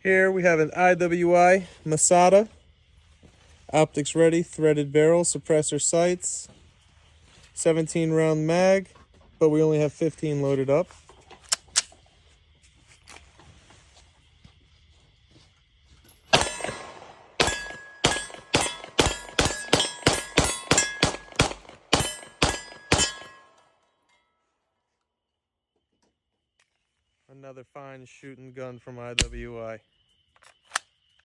Here we have an IWI Masada, optics ready, threaded barrel, suppressor sights, 17 round mag, but we only have 15 loaded up. Another fine shooting gun from IWI.